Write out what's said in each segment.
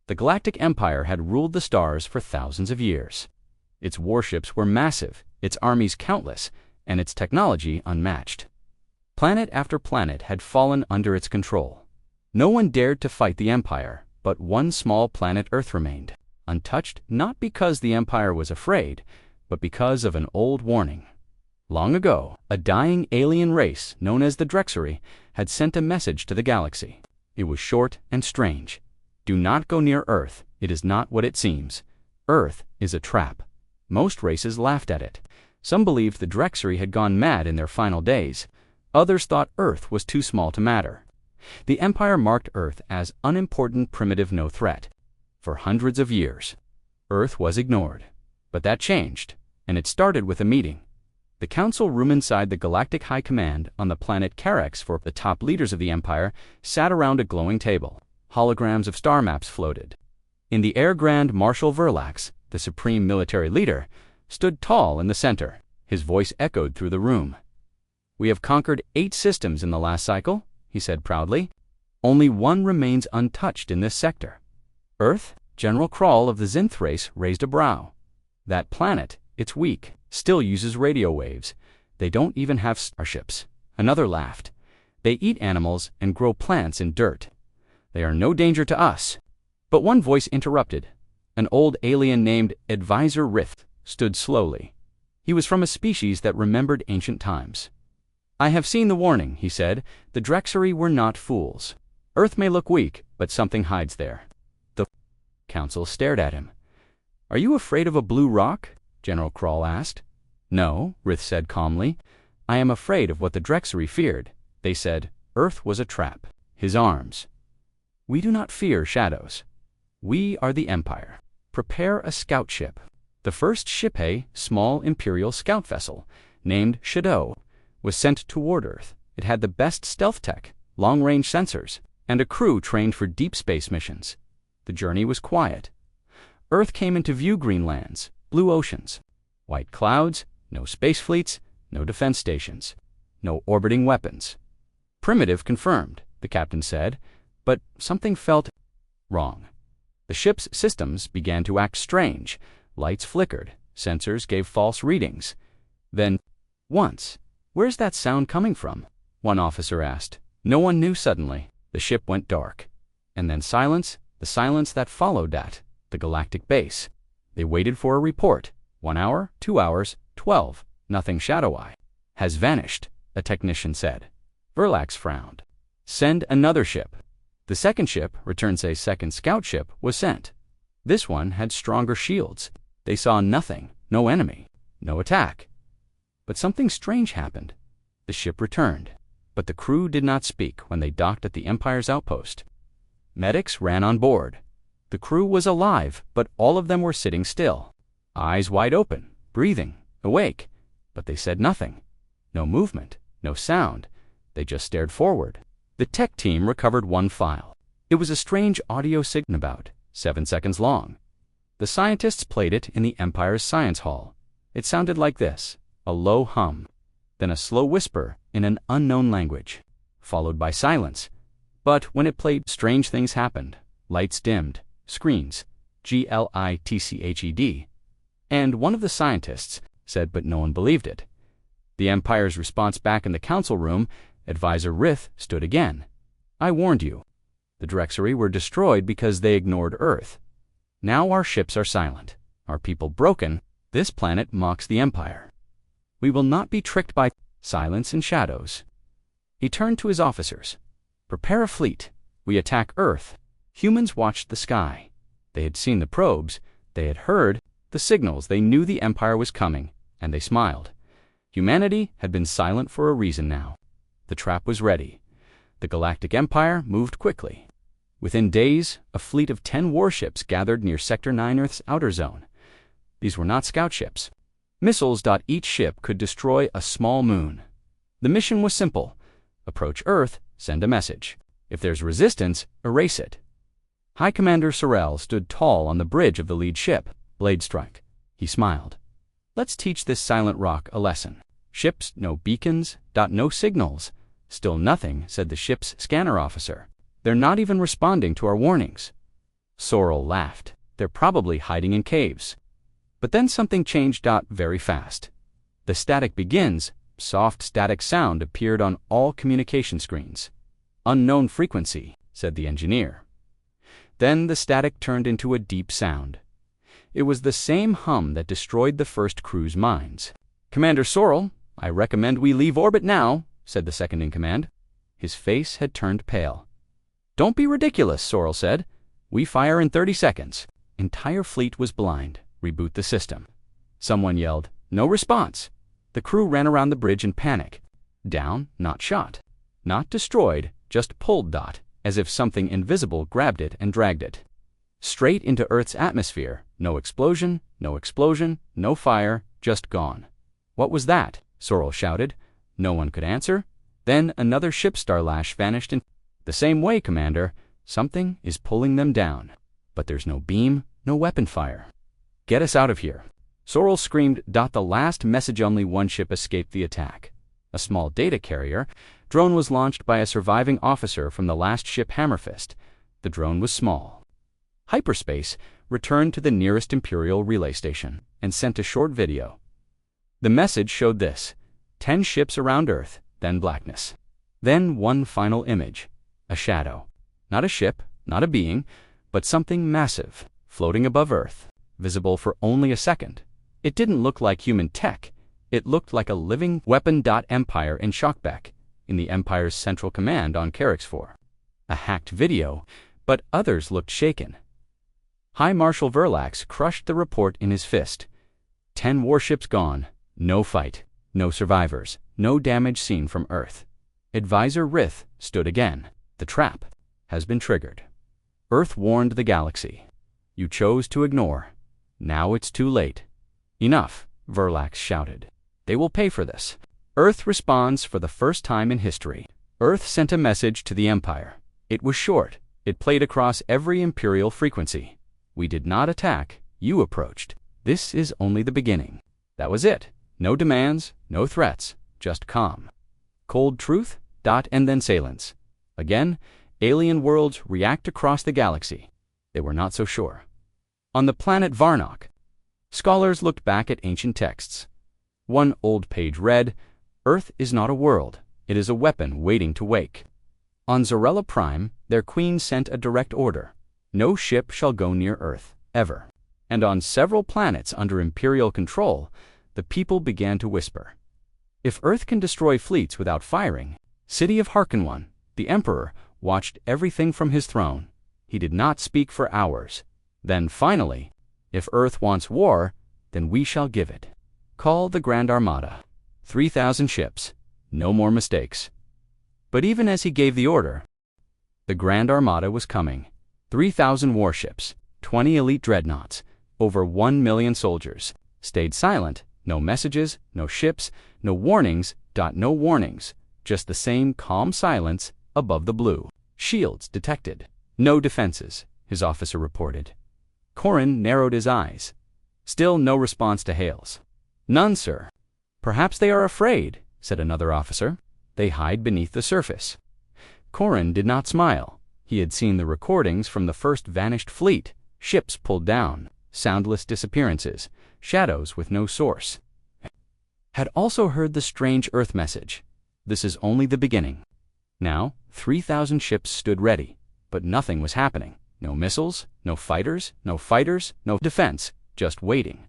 The Galactic Empire had ruled the stars for thousands of years. Its warships were massive, its armies countless, and its technology unmatched. Planet after planet had fallen under its control. No one dared to fight the Empire, but one small planet Earth remained, untouched not because the Empire was afraid, but because of an old warning. Long ago, a dying alien race known as the Drexery had sent a message to the galaxy. It was short and strange. Do not go near Earth. It is not what it seems. Earth is a trap. Most races laughed at it. Some believed the Drexery had gone mad in their final days. Others thought Earth was too small to matter. The Empire marked Earth as unimportant, primitive, no threat. For hundreds of years, Earth was ignored. But that changed, and it started with a meeting. The council room inside the Galactic High Command on the planet Carex for the top leaders of the Empire sat around a glowing table. Holograms of star maps floated. In the air, Grand Marshal Verlax, the supreme military leader, stood tall in the center. His voice echoed through the room. "We have conquered 8 systems in the last cycle," he said proudly. "Only one remains untouched in this sector. Earth." General Krall of the Zinth race raised a brow. "That planet, it's weak, still uses radio waves. They don't even have starships." Another laughed. "They eat animals and grow plants in dirt. They are no danger to us." But one voice interrupted. An old alien named Advisor Rith stood slowly. He was from a species that remembered ancient times. "I have seen the warning," he said. "The Drexery were not fools. Earth may look weak, but something hides there." The council stared at him. "Are you afraid of a blue rock?" General Krall asked. "No," Rith said calmly. "I am afraid of what the Drexery feared. They said Earth was a trap." His arms. "We do not fear shadows. We are the Empire. Prepare a scout ship." The first ship, a small Imperial scout vessel, named Shadow, was sent toward Earth. It had the best stealth tech, long-range sensors, and a crew trained for deep space missions. The journey was quiet. Earth came into view: green lands, blue oceans, white clouds, no space fleets, no defense stations, no orbiting weapons. "Primitive confirmed," the captain said, but something felt wrong. The ship's systems began to act strange. Lights flickered, sensors gave false readings. Then, once, "Where's that sound coming from?" one officer asked. No one knew. Suddenly, the ship went dark. And then silence, the silence that followed that, the galactic base. They waited for a report. 1 hour, 2 hours, 12. Nothing. "Shadow Eye has vanished," a technician said. Verlax frowned. "Send another ship." The second ship, returns a second scout ship, was sent. This one had stronger shields. They saw nothing, no enemy, no attack. But something strange happened. The ship returned, but the crew did not speak when they docked at the Empire's outpost. Medics ran on board. The crew was alive, but all of them were sitting still, eyes wide open, breathing, awake, but they said nothing. No movement, no sound. They just stared forward. The tech team recovered one file. It was a strange audio signal about 7 seconds long. The scientists played it in the Empire's science hall. It sounded like this: a low hum, then a slow whisper in an unknown language, followed by silence. But when it played, strange things happened. Lights dimmed, screens, glitched. And one of the scientists said, but no one believed it. The Empire's response back in the council room, Advisor Rith stood again. "I warned you. The Drexery were destroyed because they ignored Earth. Now our ships are silent, our people broken. This planet mocks the Empire. We will not be tricked by silence and shadows." He turned to his officers. "Prepare a fleet. We attack Earth." Humans watched the sky. They had seen the probes. They had heard the signals. They knew the Empire was coming, and they smiled. Humanity had been silent for a reason now. The trap was ready. The Galactic Empire moved quickly. Within days, a fleet of 10 warships gathered near Sector 9, Earth's outer zone. These were not scout ships. Missiles. Each ship could destroy a small moon. The mission was simple: approach Earth, send a message. If there's resistance, erase it. High Commander Sorrel stood tall on the bridge of the lead ship, blade strike. He smiled. "Let's teach this silent rock a lesson. Ships, no beacons. No signals." "Still nothing," said the ship's scanner officer. "They're not even responding to our warnings." Sorrel laughed. They're probably hiding in caves. But then something changed very fast. The static begins. Soft static sound appeared on all communication screens. Unknown frequency, said the engineer. Then the static turned into a deep sound. It was the same hum that destroyed the first crew's minds. Commander Sorrel, I recommend we leave orbit now, said the second in command. His face had turned pale. Don't be ridiculous, Sorrel said. We fire in 30 seconds. Entire fleet was blind. Reboot the system. Someone yelled, no response. The crew ran around the bridge in panic. Down, not shot. Not destroyed, just pulled, as if something invisible grabbed it and dragged it. Straight into Earth's atmosphere. No explosion, no fire, just gone. What was that? Sorrel shouted. No one could answer. Then another ship starlash vanished in the same way, Commander. Something is pulling them down. But there's no beam, no weapon fire. Get us out of here. Sorrel screamed. The last message, only one ship escaped the attack. A small data carrier. Drone was launched by a surviving officer from the last ship, Hammerfist. The drone was small. Hyperspace returned to the nearest Imperial relay station and sent a short video. The message showed this: 10 ships around Earth, then blackness. Then one final image. A shadow. Not a ship, not a being, but something massive, floating above Earth, visible for only a second. It didn't look like human tech. It looked like a living weapon. Empire in Shockback, in the Empire's central command on Carrick's 4. A hacked video, but others looked shaken. High Marshal Verlax crushed the report in his fist. 10 warships gone, no fight, no survivors, no damage seen from Earth. Advisor Rith stood again. The trap has been triggered. Earth warned the galaxy. You chose to ignore. Now it's too late. Enough, Verlax shouted. They will pay for this. Earth responds for the first time in history. Earth sent a message to the Empire. It was short. It played across every Imperial frequency. We did not attack. You approached. This is only the beginning. That was it. No demands, no threats, just calm. Cold truth, and then silence. Again, alien worlds react across the galaxy. They were not so sure. On the planet Varnock, scholars looked back at ancient texts. One old page read, Earth is not a world. It is a weapon waiting to wake. On Zarella Prime, their queen sent a direct order. No ship shall go near Earth, ever. And on several planets under Imperial control, the people began to whisper. If Earth can destroy fleets without firing, City of Harkonnens, the Emperor, watched everything from his throne. He did not speak for hours. Then finally, if Earth wants war, then we shall give it. Call the Grand Armada. 3,000 ships. No more mistakes. But even as he gave the order, the Grand Armada was coming. 3,000 warships, 20 elite dreadnoughts, over 1 million soldiers. Stayed silent. No messages, no ships, no warnings. No warnings. Just the same calm silence above the blue. Shields detected. No defenses, his officer reported. Corrin narrowed his eyes. Still no response to hails. None, sir. Perhaps they are afraid, said another officer. They hide beneath the surface. Corrin did not smile. He had seen the recordings from the first vanished fleet. Ships pulled down, soundless disappearances, shadows with no source. Had also heard the strange Earth message. This is only the beginning. Now, 3,000 ships stood ready, but nothing was happening. No missiles, no fighters, no defense, just waiting.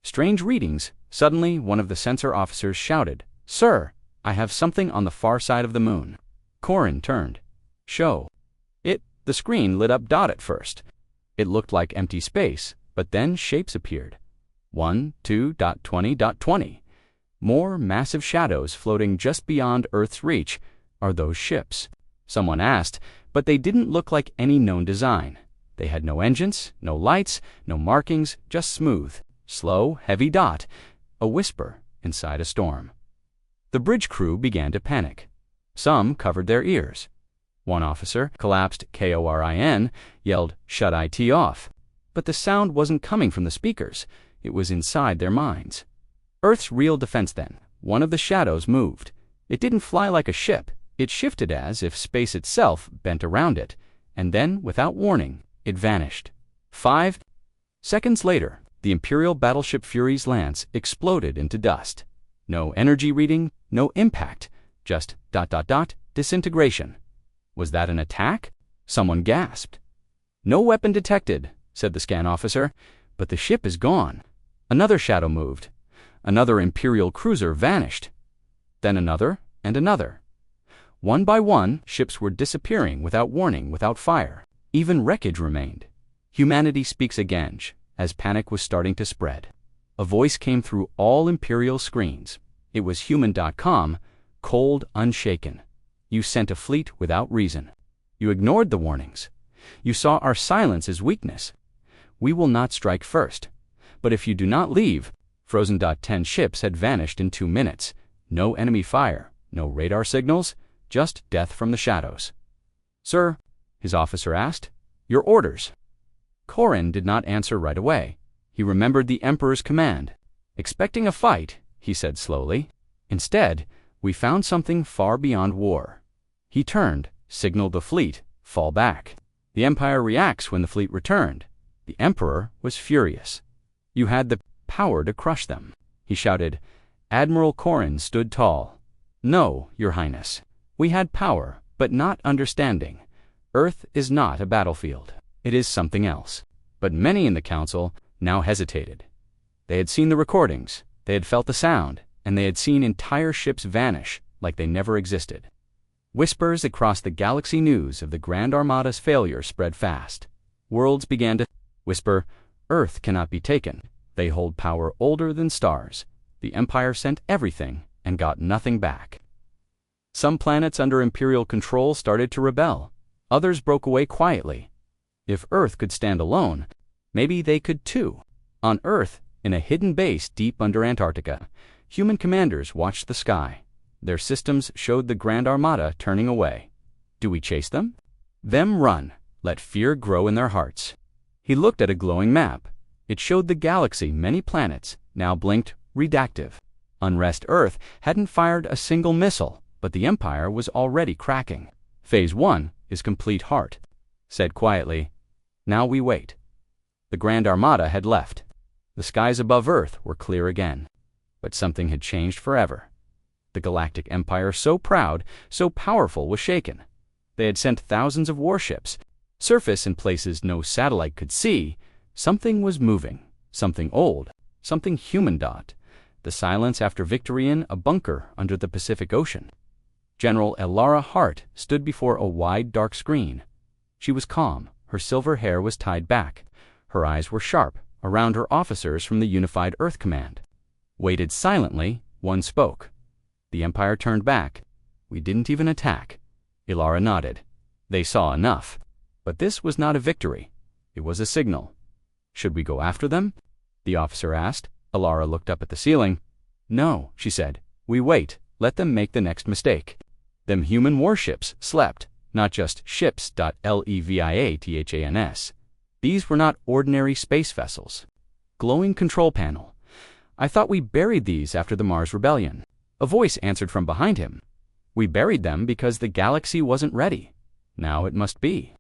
Strange readings. Suddenly, one of the sensor officers shouted, Sir, I have something on the far side of the moon. Corrin turned. Show. The screen lit up. At first. It looked like empty space, but then shapes appeared. 1, 2, 20. More massive shadows floating just beyond Earth's reach. Are those ships? Someone asked, but they didn't look like any known design. They had no engines, no lights, no markings, just smooth, slow, heavy. A whisper inside a storm. The bridge crew began to panic. Some covered their ears. One officer, collapsed Korin, yelled, Shut IT off. But the sound wasn't coming from the speakers. It was inside their minds. Earth's real defense then. One of the shadows moved. It didn't fly like a ship. It shifted as if space itself bent around it. And then, without warning, it vanished. 5 seconds later, the Imperial battleship Fury's lance exploded into dust. No energy reading, no impact, just ... disintegration. Was that an attack? Someone gasped. No weapon detected, said the scan officer, but the ship is gone. Another shadow moved. Another Imperial cruiser vanished. Then another and another. One by one, ships were disappearing without warning, without fire. Even wreckage remained. Humanity speaks again, as panic was starting to spread. A voice came through all Imperial screens. It was human.com, cold, unshaken. You sent a fleet without reason. You ignored the warnings. You saw our silence as weakness. We will not strike first. But if you do not leave, Frozen. 10 ships had vanished in 2 minutes. No enemy fire, no radar signals, just death from the shadows. Sir, his officer asked, your orders. Corin did not answer right away. He remembered the Emperor's command. Expecting a fight, he said slowly. Instead, we found something far beyond war. He turned, signaled the fleet, fall back. The Empire reacts when the fleet returned. The Emperor was furious. You had the power to crush them, he shouted. Admiral Corin stood tall. No, Your Highness. We had power, but not understanding. Earth is not a battlefield. It is something else. But many in the council now hesitated. They had seen the recordings, they had felt the sound, and they had seen entire ships vanish like they never existed. Whispers across the galaxy news of the Grand Armada's failure spread fast. Worlds began to whisper, Earth cannot be taken. They hold power older than stars. The Empire sent everything and got nothing back. Some planets under Imperial control started to rebel. Others broke away quietly. If Earth could stand alone, maybe they could too. On Earth, in a hidden base deep under Antarctica, human commanders watched the sky. Their systems showed the Grand Armada turning away. Do we chase them? Them run. Let fear grow in their hearts. He looked at a glowing map. It showed the galaxy, many planets, now blinked redactive. Unrest Earth hadn't fired a single missile, but the Empire was already cracking. Phase 1 is complete heart, said quietly. Now we wait. The Grand Armada had left. The skies above Earth were clear again. But something had changed forever. The Galactic Empire, so proud, so powerful, was shaken. They had sent thousands of warships, surface in places no satellite could see. Something was moving, something old, something human. The silence after victory in a bunker under the Pacific Ocean. General Elara Hart stood before a wide, dark screen. She was calm. Her silver hair was tied back. Her eyes were sharp, around her officers from the Unified Earth Command. Waited silently, one spoke. The Empire turned back. We didn't even attack. Elara nodded. They saw enough. But this was not a victory. It was a signal. Should we go after them? The officer asked. Elara looked up at the ceiling. No, she said. We wait. Let them make the next mistake. Them human warships slept, not just ships. Leviathans. These were not ordinary space vessels. Glowing control panel. I thought we buried these after the Mars Rebellion. A voice answered from behind him. We buried them because the galaxy wasn't ready. Now it must be.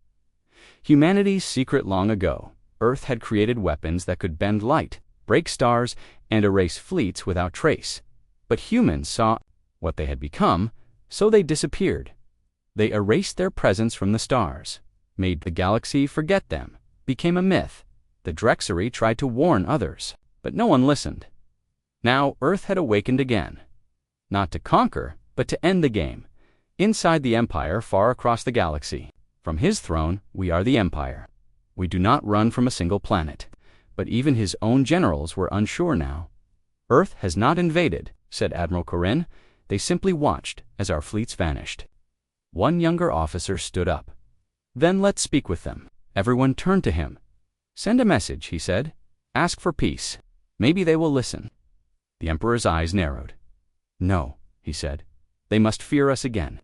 Humanity's secret long ago. Earth had created weapons that could bend light, break stars, and erase fleets without trace. But humans saw what they had become, so they disappeared. They erased their presence from the stars, made the galaxy forget them, became a myth. The Drexery tried to warn others, but no one listened. Now Earth had awakened again. Not to conquer, but to end the game. Inside the Empire, far across the galaxy. From his throne, we are the Empire. We do not run from a single planet. But even his own generals were unsure now. Earth has not invaded, said Admiral Corin. They simply watched as our fleets vanished. One younger officer stood up. Then let's speak with them. Everyone turned to him. Send a message, he said. Ask for peace. Maybe they will listen. The Emperor's eyes narrowed. No, he said. They must fear us again.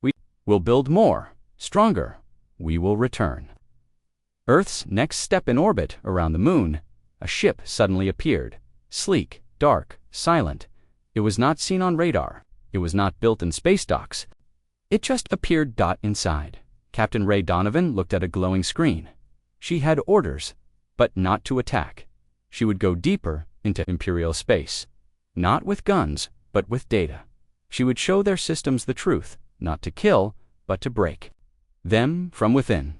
We will build more, stronger. We will return. Earth's next step in orbit around the moon, a ship suddenly appeared. Sleek, dark, silent. It was not seen on radar. It was not built in space docks. It just appeared. Inside. Captain Ray Donovan looked at a glowing screen. She had orders, but not to attack. She would go deeper into Imperial space, not with guns, but with data. She would show their systems the truth, not to kill, but to break them from within.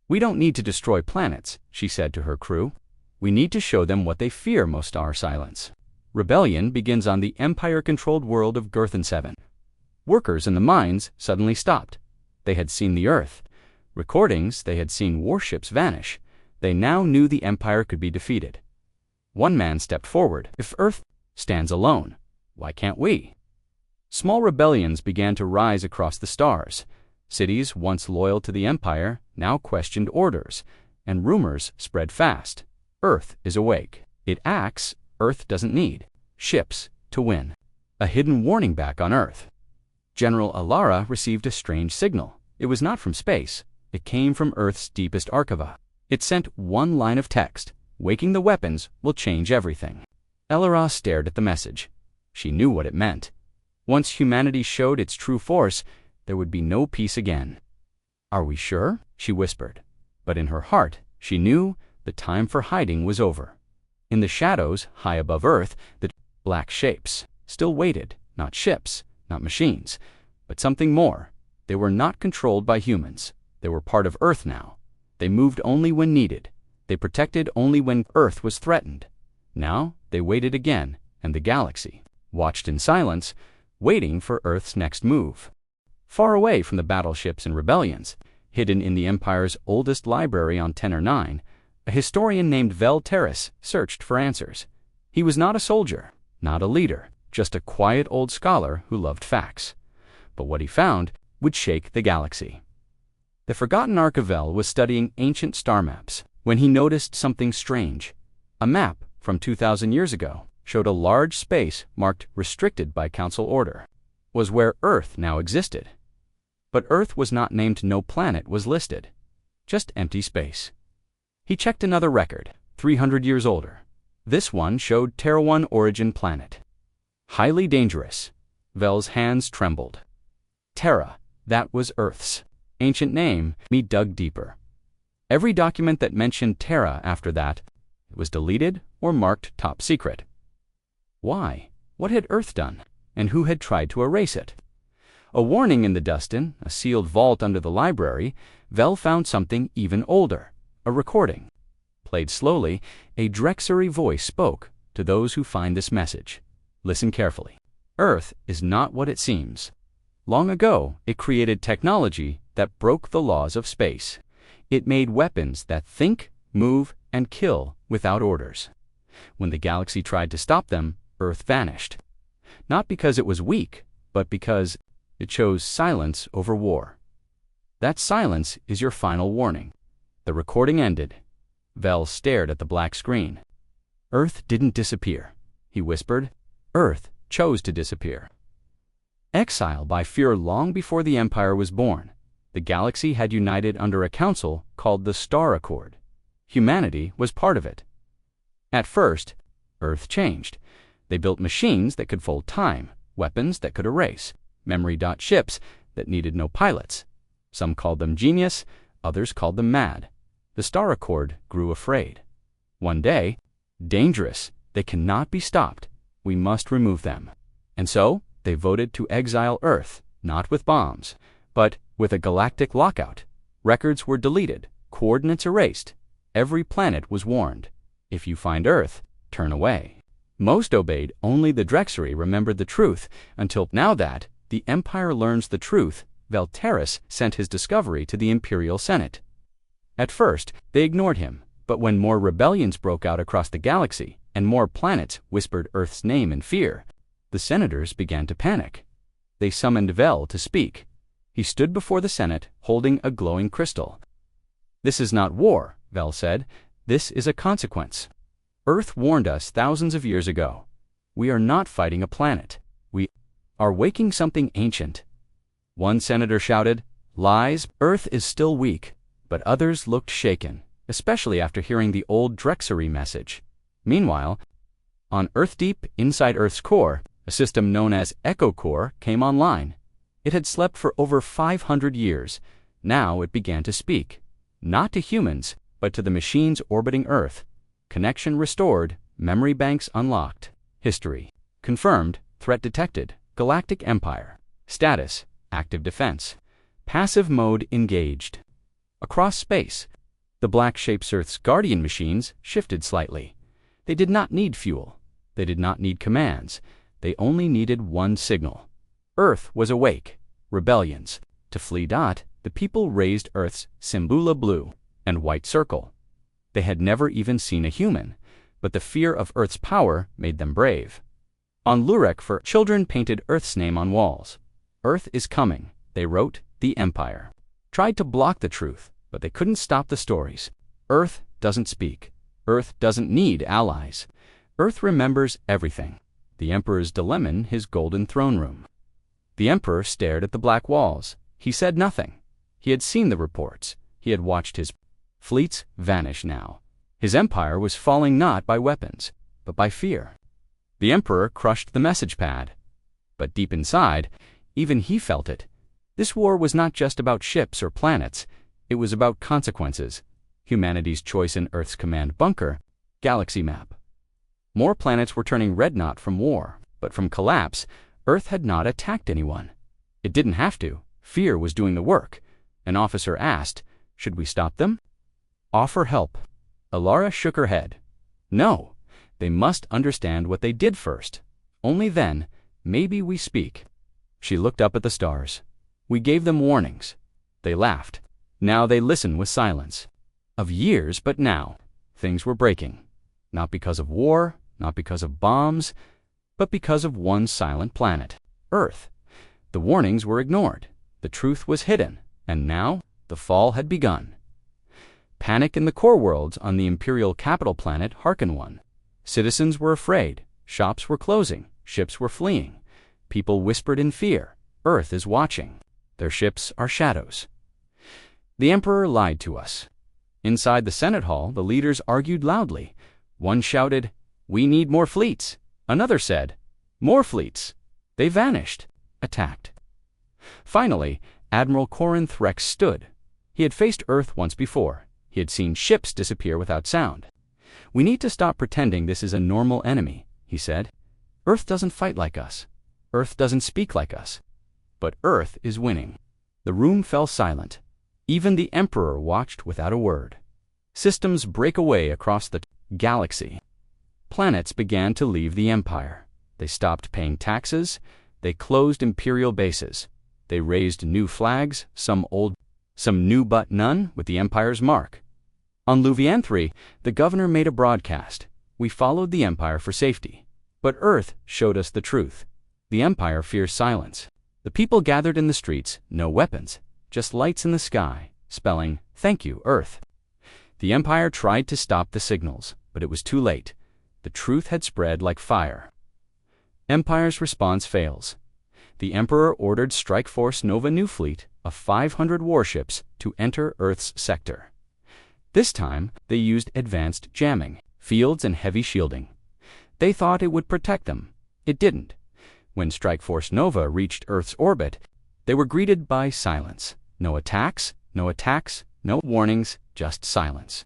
"We don't need to destroy planets," she said to her crew. "We need to show them what they fear most, our silence." Rebellion begins on the Empire-controlled world of Girthan 7. Workers in the mines suddenly stopped. They had seen the Earth. Recordings, they had seen warships vanish. They now knew the Empire could be defeated. One man stepped forward. "If Earth stands alone, why can't we?" Small rebellions began to rise across the stars. Cities once loyal to the Empire now questioned orders, and rumors spread fast. Earth is awake. It acts. Earth doesn't need ships to win. A hidden warning back on Earth. General Alara received a strange signal. It was not from space. It came from Earth's deepest archiva. It sent one line of text: "Waking the weapons will change everything." Alara stared at the message. She knew what it meant. Once humanity showed its true force, there would be no peace again. "Are we sure?" she whispered. But in her heart, she knew the time for hiding was over. In the shadows, high above Earth, the black shapes still waited, not ships, not machines, but something more. They were not controlled by humans. They were part of Earth now. They moved only when needed. They protected only when Earth was threatened. Now they waited again, and the galaxy watched in silence, waiting for Earth's next move. Far away from the battleships and rebellions, hidden in the Empire's oldest library on Tenor 9, a historian named Vel Terris searched for answers. He was not a soldier, not a leader, just a quiet old scholar who loved facts. But what he found would shake the galaxy. The forgotten Archivel was studying ancient star maps when he noticed something strange. A map from 2,000 years ago showed a large space marked restricted by council order. Was where Earth now existed. But Earth was not named. No planet was listed. Just empty space. He checked another record, 300 years older. This one showed Terra 1 origin planet. Highly dangerous. Vel's hands trembled. Terra, that was Earth's ancient name. He dug deeper. Every document that mentioned Terra after that was deleted or marked top secret. Why? What had Earth done? And who had tried to erase it? A warning in the dust-in, a sealed vault under the library. Vel found something even older. A recording. Played slowly, a Drexery voice spoke to those who find this message. Listen carefully. Earth is not what it seems. Long ago, it created technology that broke the laws of space. It made weapons that think, move, and kill without orders. When the galaxy tried to stop them, Earth vanished. Not because it was weak, but because it chose silence over war. That silence is your final warning. The recording ended. Vel stared at the black screen. Earth didn't disappear, he whispered. Earth chose to disappear. Exiled by fear long before the Empire was born, the galaxy had united under a council called the Star Accord. Humanity was part of it. At first, Earth changed. They built machines that could fold time, weapons that could erase, memory-ships that needed no pilots. Some called them genius, others called them mad. The Star Accord grew afraid. One day, dangerous, they cannot be stopped. We must remove them. And so, they voted to exile Earth, not with bombs, but with a galactic lockout. Records were deleted, coordinates erased. Every planet was warned. If you find Earth, turn away. Most obeyed. Only the Drexery remembered the truth, until now that the Empire learns the truth, Vel Terris sent his discovery to the Imperial Senate. At first, they ignored him, but when more rebellions broke out across the galaxy and more planets whispered Earth's name in fear, the senators began to panic. They summoned Vel to speak. He stood before the Senate holding a glowing crystal. "This is not war," Vel said. "This is a consequence. Earth warned us thousands of years ago. We are not fighting a planet. We are waking something ancient." One senator shouted, "Lies! Earth is still weak." But others looked shaken, especially after hearing the old Drexery message. Meanwhile, on Earth deep inside Earth's core, a system known as Echo Core came online. It had slept for over 500 years. Now it began to speak. Not to humans, but to the machines orbiting Earth. Connection restored, memory banks unlocked. History confirmed, threat detected, galactic empire. Status, active defense. Passive mode engaged. Across space, the black shapes Earth's guardian machines shifted slightly. They did not need fuel. They did not need commands. They only needed one signal. Earth was awake. Rebellions. To flee. The people raised Earth's symbol blue and white circle. They had never even seen a human, but the fear of Earth's power made them brave. On Lurek, for children painted Earth's name on walls. Earth is coming, they wrote. The Empire tried to block the truth, but they couldn't stop the stories. Earth doesn't speak. Earth doesn't need allies. Earth remembers everything. The Emperor's dilemma in his golden throne room. The Emperor stared at the black walls. He said nothing. He had seen the reports. He had watched his fleets vanish now. His empire was falling not by weapons, but by fear. The Emperor crushed the message pad. But deep inside, even he felt it. This war was not just about ships or planets. It was about consequences. Humanity's choice in Earth's command bunker, galaxy map. More planets were turning dreadnought from war, but from collapse, Earth had not attacked anyone. It didn't have to. Fear was doing the work. An officer asked, "Should we stop them?" "Offer help." Alara shook her head. "No, they must understand what they did first. Only then, maybe we speak." She looked up at the stars. "We gave them warnings." They laughed. Now they listened with silence. Of years, but now, things were breaking. Not because of war, not because of bombs, but because of one silent planet, Earth. The warnings were ignored. The truth was hidden. And now, the fall had begun. Panic in the core worlds on the imperial capital planet Harkon 1. Citizens were afraid. Shops were closing. Ships were fleeing. People whispered in fear. Earth is watching. Their ships are shadows. The Emperor lied to us. Inside the Senate Hall, the leaders argued loudly. One shouted, "We need more fleets." Another said, "More fleets." They vanished, attacked. Finally, Admiral Corinth Rex stood. He had faced Earth once before. He had seen ships disappear without sound. "We need to stop pretending this is a normal enemy," he said. "Earth doesn't fight like us. Earth doesn't speak like us. But Earth is winning." The room fell silent. Even the Emperor watched without a word. Systems break away across the galaxy. Planets began to leave the Empire. They stopped paying taxes. They closed imperial bases. They raised new flags, some old, some new but none with the Empire's mark. On Luvian 3, the governor made a broadcast. "We followed the Empire for safety. But Earth showed us the truth. The Empire fears silence." The people gathered in the streets, no weapons, just lights in the sky, spelling, "Thank you, Earth." The Empire tried to stop the signals, but it was too late. The truth had spread like fire. Empire's response fails. The Emperor ordered Strike Force Nova new fleet of 500 warships to enter Earth's sector. This time, they used advanced jamming, fields and heavy shielding. They thought it would protect them. It didn't. When Strike Force Nova reached Earth's orbit, they were greeted by silence. No attacks, no warnings, just silence.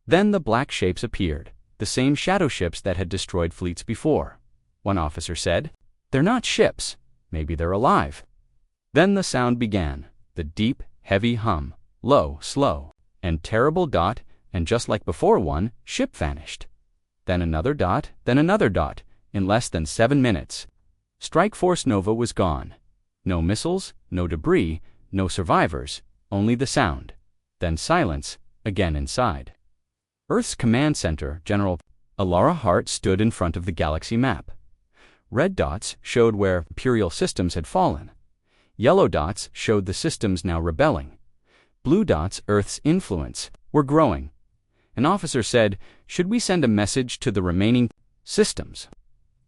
Then the black shapes appeared, the same shadow ships that had destroyed fleets before. One officer said, "They're not ships. Maybe they're alive." Then the sound began, the deep, heavy hum, low, slow, and terrible. And just like before, one ship vanished. Then another. In less than 7 minutes. Strike Force Nova was gone. No missiles, no debris, no survivors, only the sound. Then silence, again inside. Earth's command center, General Alara Hart, stood in front of the galaxy map. Red dots showed where Imperial systems had fallen. Yellow dots showed the systems now rebelling. Blue dots, Earth's influence, were growing. An officer said, "Should we send a message to the remaining systems?"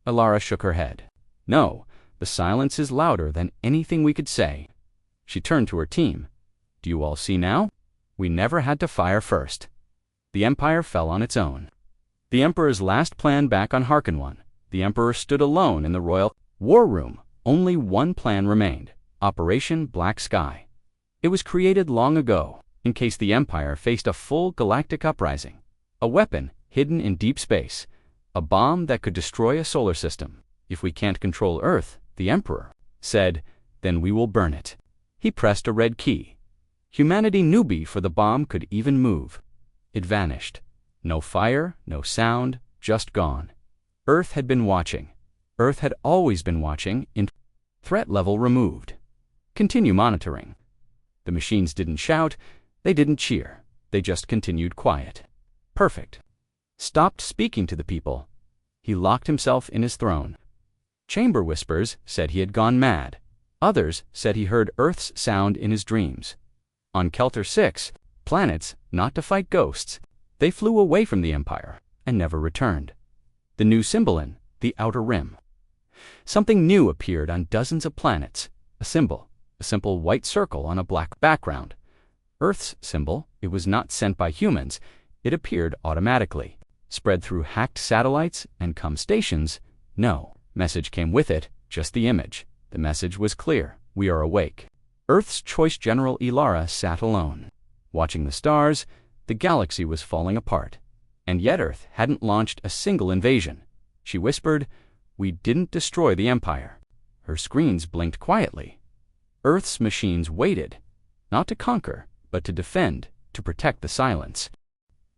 Alara shook her head. "No, the silence is louder than anything we could say." She turned to her team. "Do you all see now? We never had to fire first." The Empire fell on its own. The Emperor's last plan back on Harkon 1. The Emperor stood alone in the royal war room. Only one plan remained, Operation Black Sky. It was created long ago. in case the Empire faced a full galactic uprising. A weapon hidden in deep space. A bomb that could destroy a solar system. If we can't control Earth, the Emperor said, then we will burn it. He pressed a red key. Humanity knew before the bomb could even move. It vanished. No fire, no sound, just gone. Earth had been watching. Earth had always been watching. Threat level removed. Continue monitoring. The machines didn't shout. They didn't cheer. They just continued quiet. Perfect. Stopped speaking to the people. He locked himself in his throne. Chamber whispers said he had gone mad. Others said he heard Earth's sound in his dreams. On Kelter 6, planets, not to fight ghosts, they flew away from the Empire and never returned. The new symbolon, the outer rim. Something new appeared on dozens of planets. A symbol, a simple white circle on a black background. Earth's symbol, it was not sent by humans. It appeared automatically. Spread through hacked satellites and stations. No message came with it, just the image. The message was clear. We are awake. Earth's choice General Ilara sat alone. Watching the stars, the galaxy was falling apart. And yet Earth hadn't launched a single invasion. She whispered, we didn't destroy the Empire. Her screens blinked quietly. Earth's machines waited, not to conquer, but to defend, to protect the silence.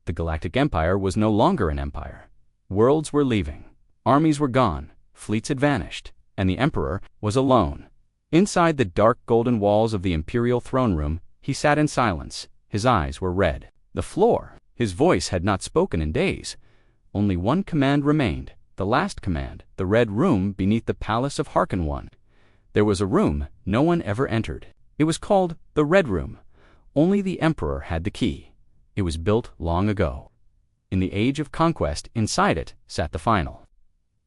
The Galactic Empire was no longer an empire. Worlds were leaving. Armies were gone. Fleets had vanished. And the Emperor was alone. Inside the dark golden walls of the Imperial throne room, he sat in silence. His eyes were red. The floor. His voice had not spoken in days. Only one command remained. The last command. The red room beneath the palace of Harkon. There was a room no one ever entered. It was called the Red Room. Only the Emperor had the key. It was built long ago. In the age of conquest, inside it sat the final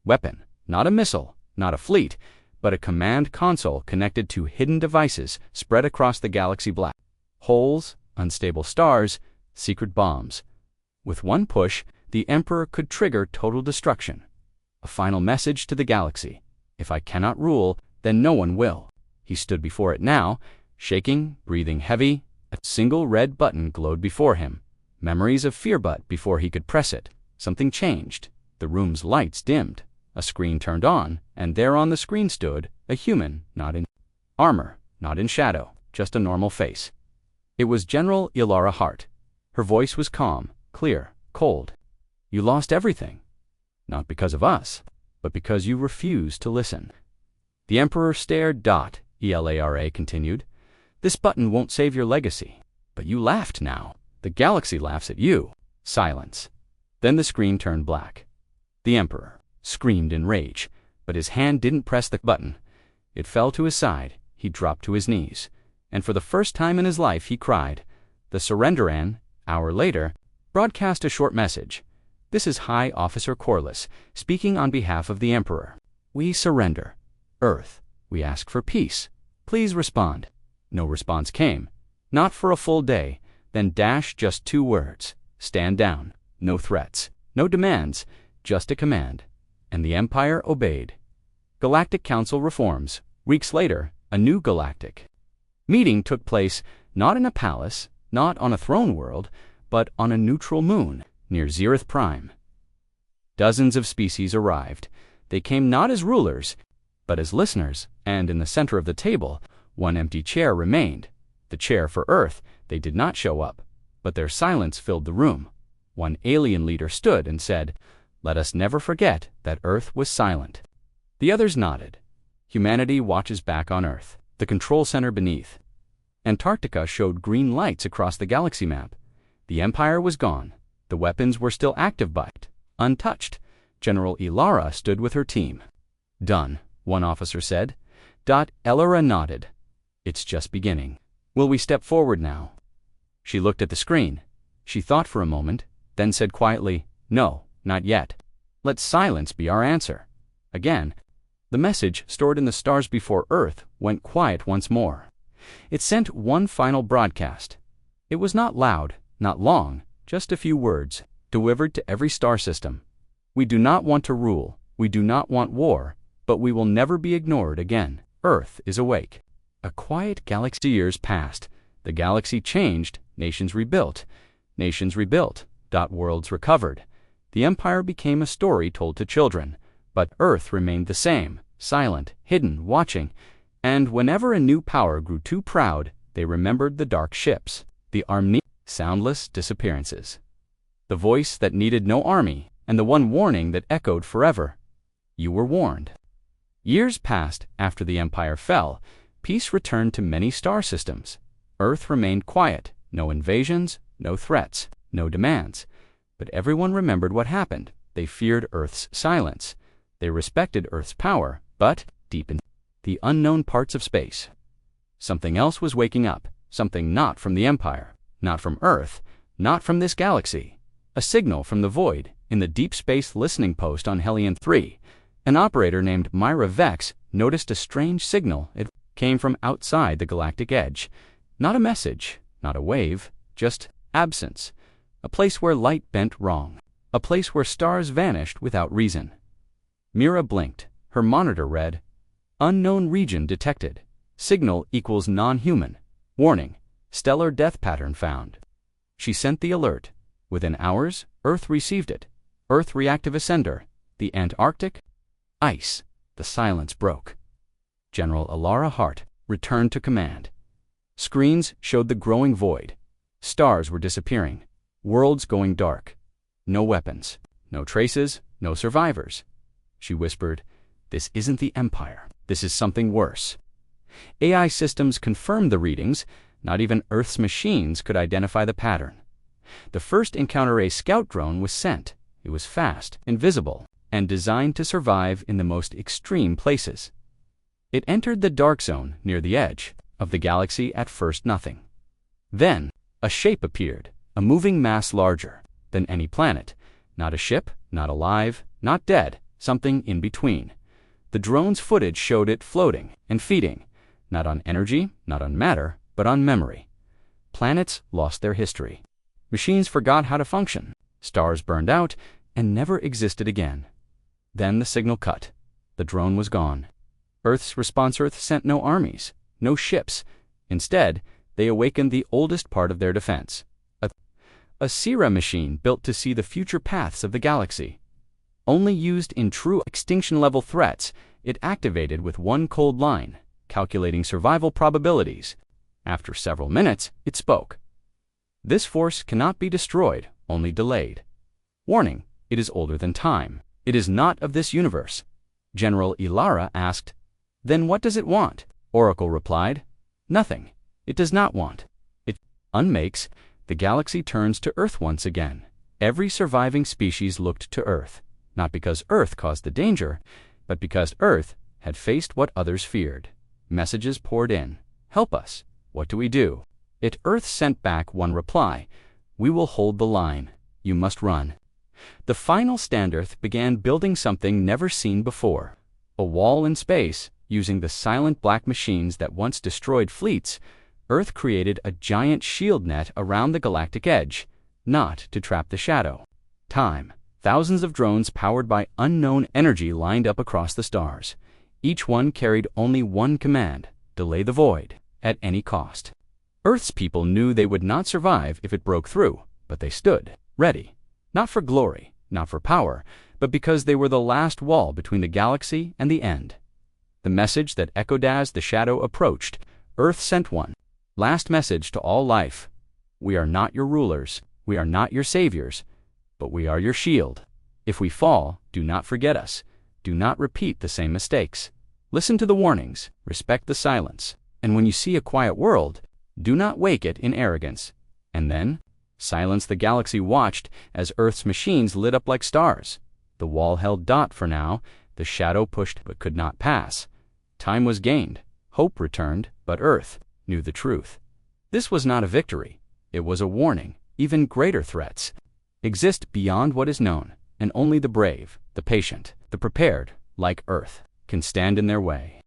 weapon. Not a missile, not a fleet, but a command console connected to hidden devices spread across the galaxy. Black holes, unstable stars, secret bombs. With one push, the Emperor could trigger total destruction. A final message to the galaxy. If I cannot rule, then no one will. He stood before it now, shaking, breathing heavy. A single red button glowed before him. Memories of fear, but before he could press it, something changed. The room's lights dimmed. A screen turned on, and there on the screen stood a human, not in armor, not in shadow, just a normal face. It was General Ilara Hart. Her voice was calm, clear, cold. You lost everything. Not because of us, but because you refused to listen. The Emperor stared. Elara continued. This button won't save your legacy. But you laughed now. The galaxy laughs at you. Silence. Then the screen turned black. The Emperor screamed in rage, but his hand didn't press the button. It fell to his side. He dropped to his knees. And for the first time in his life he cried. The Surrenderan, hour later, broadcast a short message. This is High Officer Corliss, speaking on behalf of the Emperor. We surrender. Earth, we ask for peace. Please respond. No response came. Not for a full day. Then just 2 words. Stand down. No threats. No demands. Just a command. And the Empire obeyed. Galactic Council reforms. Weeks later, a new galactic meeting took place, not in a palace, not on a throne world, but on a neutral moon near Zerith Prime. Dozens of species arrived. They came not as rulers, but as listeners, and in the center of the table, one empty chair remained. The chair for Earth. They did not show up, but their silence filled the room. One alien leader stood and said, "Let us never forget that Earth was silent." The others nodded. Humanity watches back on Earth. The control center beneath. Antarctica showed green lights across the galaxy map. The Empire was gone. The weapons were still active but untouched. General Ilara stood with her team. Done, one officer said. Elara nodded. It's just beginning. Will we step forward now? She looked at the screen. She thought for a moment, then said quietly, No, not yet. Let silence be our answer. Again, the message stored in the stars before Earth went quiet once more. It sent one final broadcast. It was not loud, not long, just a few words, delivered to every star system. We do not want to rule, we do not want war, but we will never be ignored again. Earth is awake. A quiet galaxy. Years passed. The galaxy changed, nations rebuilt. Nations rebuilt. Worlds recovered. The empire became a story told to children, but Earth remained the same, silent, hidden, watching, and whenever a new power grew too proud, they remembered the dark ships, the soundless disappearances, the voice that needed no army, and the one warning that echoed forever. You were warned. Years passed after the empire fell. Peace returned to many star systems. Earth remained quiet, no invasions, no threats, no demands. But everyone remembered what happened. They feared Earth's silence. They respected Earth's power, but, deep in the unknown parts of space, something else was waking up, something not from the Empire, not from Earth, not from this galaxy. A signal from the void. In the deep space listening post on Hellion 3, an operator named Myra Vex noticed a strange signal. It came from outside the galactic edge. Not a message, not a wave, just absence. A place where light bent wrong. A place where stars vanished without reason. Mira blinked. Her monitor read, "Unknown region detected. Signal equals non-human. Warning, stellar death pattern found." She sent the alert. Within hours, Earth received it. Earth reactive ascender. The Antarctic? Ice. The silence broke. General Alara Hart returned to command. Screens showed the growing void. Stars were disappearing. Worlds going dark. No weapons. No traces. No survivors. She whispered, "This isn't the Empire. This is something worse." AI systems confirmed the readings. Not even Earth's machines could identify the pattern. The first encounter, a scout drone, was sent. It was fast, invisible, and designed to survive in the most extreme places. It entered the dark zone near the edge of the galaxy. At first, nothing. Then, a shape appeared, a moving mass larger than any planet. Not a ship, not alive, not dead, something in between. The drone's footage showed it floating and feeding, not on energy, not on matter, but on memory. Planets lost their history. Machines forgot how to function. Stars burned out and never existed again. Then the signal cut. The drone was gone. Earth's response. Earth sent no armies, no ships. Instead, they awakened the oldest part of their defense. A Sira machine built to see the future paths of the galaxy. Only used in true extinction-level threats, it activated with one cold line, calculating survival probabilities. After several minutes, it spoke. "This force cannot be destroyed, only delayed. Warning, it is older than time. It is not of this universe." General Ilara asked, "Then what does it want?" Oracle replied, "Nothing. It does not want. It unmakes." The galaxy turns to Earth once again. Every surviving species looked to Earth, not because Earth caused the danger, but because Earth had faced what others feared. Messages poured in. "Help us. What do we do?" Earth sent back one reply. "We will hold the line. You must run." The final Standearth began building something never seen before. A wall in space, using the silent black machines that once destroyed fleets. Earth created a giant shield net around the galactic edge, not to trap the shadow. Time. Thousands of drones powered by unknown energy lined up across the stars. Each one carried only one command: delay the void, at any cost. Earth's people knew they would not survive if it broke through, but they stood, ready. Not for glory, not for power, but because they were the last wall between the galaxy and the end. The message that echoed as the shadow approached. Earth sent one. Last message to all life. We are not your rulers. We are not your saviors. But we are your shield. If we fall, do not forget us. Do not repeat the same mistakes. Listen to the warnings. Respect the silence. And when you see a quiet world, do not wake it in arrogance. And then, silence. The galaxy watched as Earth's machines lit up like stars. The wall held for now. The shadow pushed but could not pass. Time was gained. Hope returned, but Earth knew the truth. This was not a victory. It was a warning. Even greater threats exist beyond what is known, and only the brave, the patient, the prepared, like Earth, can stand in their way.